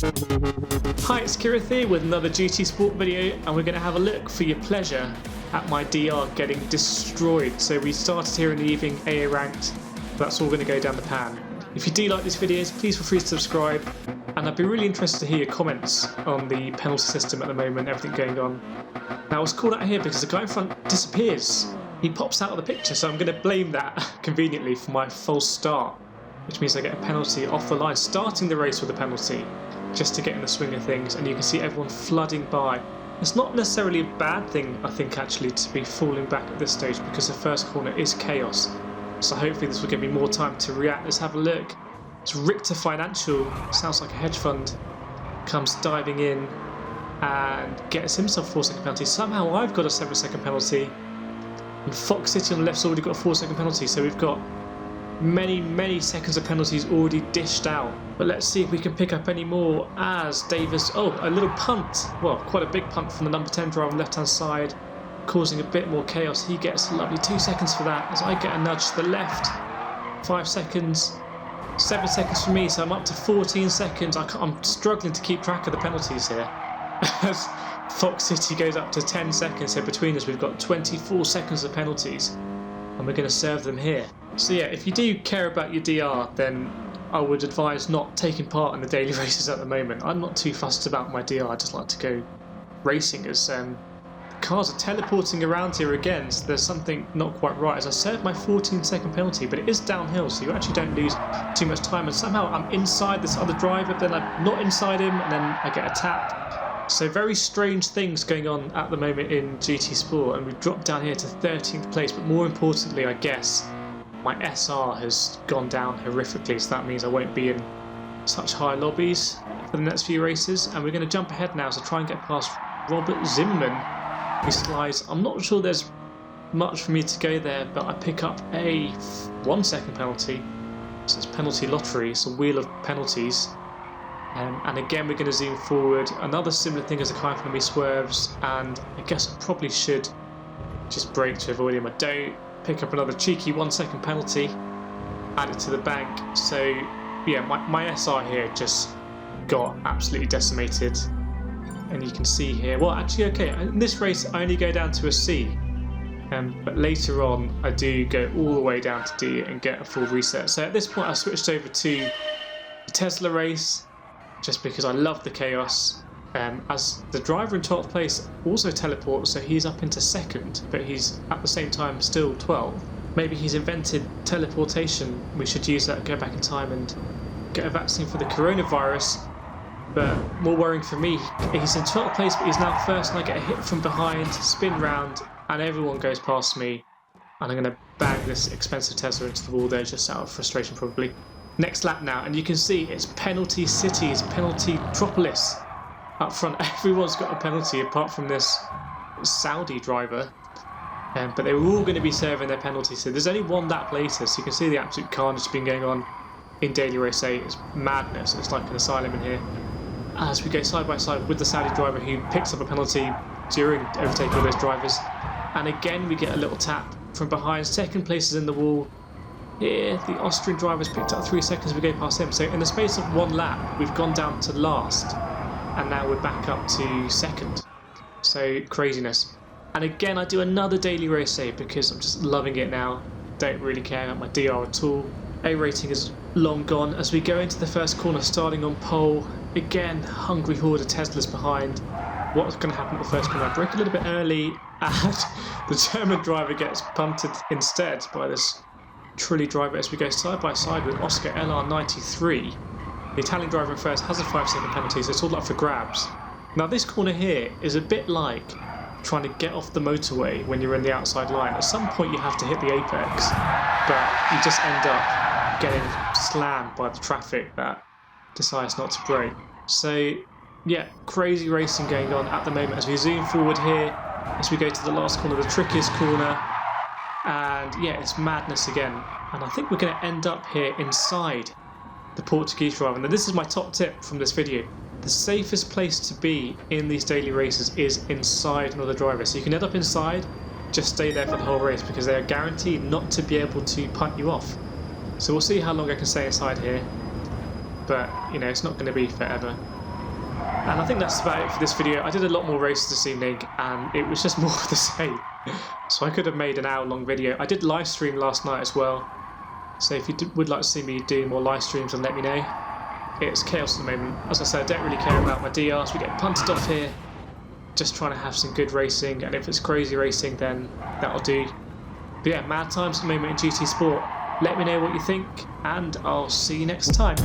Hi, it's Kieran here with another GT Sport video, and we're going to have a look for your pleasure at my DR getting destroyed. So we started here in the evening, AA ranked, that's all going to go down the pan. If you do like these videos, please feel free to subscribe, and I'd be really interested to hear your comments on the penalty system at the moment, everything going on. Now I was called out here because the guy in front disappears. He pops out of the picture, so I'm going to blame that conveniently for my false start, which means I get a penalty off the line, starting the race with a penalty, just to get in the swing of things, and you can see everyone flooding by. It's not necessarily a bad thing, I think, actually, to be falling back at this stage, because the first corner is chaos. So hopefully this will give me more time to react. Let's have a look. It's Richter Financial, sounds like a hedge fund, comes diving in and gets himself a 4-second penalty. Somehow I've got a 7-second penalty, and Fox City on the left's already got a 4-second penalty, so we've got many seconds of penalties already dished out. But let's see if we can pick up any more as Davis, a little punt, well, quite a big punt from the number 10 driver on the left hand side, causing a bit more chaos. He gets a lovely 2 seconds for that, as I get a nudge to the left. 5 seconds, 7 seconds for me, so I'm up to 14 seconds. I'm struggling to keep track of the penalties here as Fox City goes up to 10 seconds, so between us we've got 24 seconds of penalties, and we're going to serve them here. So yeah, if you do care about your DR, then I would advise not taking part in the daily races at the moment. I'm not too fussed about my DR, I just like to go racing, as the cars are teleporting around here again, so there's something not quite right. As I served my 14-second penalty, but it is downhill, so you actually don't lose too much time, and somehow I'm inside this other driver, then I'm not inside him, and then I get a tap. So very strange things going on at the moment in GT Sport, and we've dropped down here to 13th place, but more importantly, I guess, my SR has gone down horrifically, so that means I won't be in such high lobbies for the next few races. And we're going to jump ahead now to try and get past Robert Zimmerman, who slides. I'm not sure there's much for me to go there, but I pick up a 1-second penalty. So it's penalty lottery, it's a wheel of penalties. And again we're going to zoom forward. Another similar thing as a car in front of me swerves, and I guess I probably should just brake to avoid him. I don't. Pick up another cheeky 1-second penalty, add it to the bank. So yeah, my SR here just got absolutely decimated, and you can see here, well actually okay, in this race I only go down to a C, but later on I do go all the way down to D and get a full reset. So at this point I switched over to the Tesla race just because I love the chaos. As the driver in 12th place also teleports, so he's up into 2nd, but he's at the same time still 12th. Maybe he's invented teleportation. We should use that, go back in time and get a vaccine for the coronavirus. But more worrying for me, he's in 12th place, but he's now 1st, and I get a hit from behind, spin round, and everyone goes past me, and I'm going to bang this expensive Tesla into the wall there just out of frustration probably. Next lap now, and you can see it's Penalty City, it's Penalty Tropolis. Up front, everyone's got a penalty apart from this Saudi driver, but they were all going to be serving their penalty. So there's only one lap later, so you can see the absolute carnage been going on in Daily Race 8. It's madness, it's like an asylum in here. As we go side by side with the Saudi driver who picks up a penalty during overtaking all those drivers, and again we get a little tap from behind. 2nd place is in the wall. Here the Austrian driver's picked up 3 seconds as we go past him. So in the space of one lap we've gone down to last, and now we're back up to 2nd. So craziness. And again I do another daily race save because I'm just loving it now. Don't really care about my DR at all. A rating is long gone as we go into the first corner, starting on pole. Again, hungry horde of Teslas behind. What's going to happen at the first corner? I brake a little bit early, and the German driver gets punted instead by this Trulli driver as we go side by side with Oscar LR93. The Italian driver in 1st has a 5-second penalty, so it's all up for grabs. Now this corner here is a bit like trying to get off the motorway when you're in the outside line. At some point you have to hit the apex, but you just end up getting slammed by the traffic that decides not to brake. So yeah, crazy racing going on at the moment as we zoom forward here, as we go to the last corner, the trickiest corner, and yeah, it's madness again. And I think we're going to end up here inside the Portuguese driver. Now this is my top tip from this video. The safest place to be in these daily races is inside another driver. So you can end up inside, just stay there for the whole race because they are guaranteed not to be able to punt you off. So we'll see how long I can stay inside here. But, you know, it's not going to be forever. And I think that's about it for this video. I did a lot more races this evening, and it was just more of the same. So I could have made an hour-long video. I did live stream last night as well. So if you would like to see me do more live streams, then let me know. It's chaos at the moment. As I said, I don't really care about my DRs. We get punted off here. Just trying to have some good racing, and if it's crazy racing, then that'll do. But yeah, mad times at the moment in GT Sport. Let me know what you think, and I'll see you next time.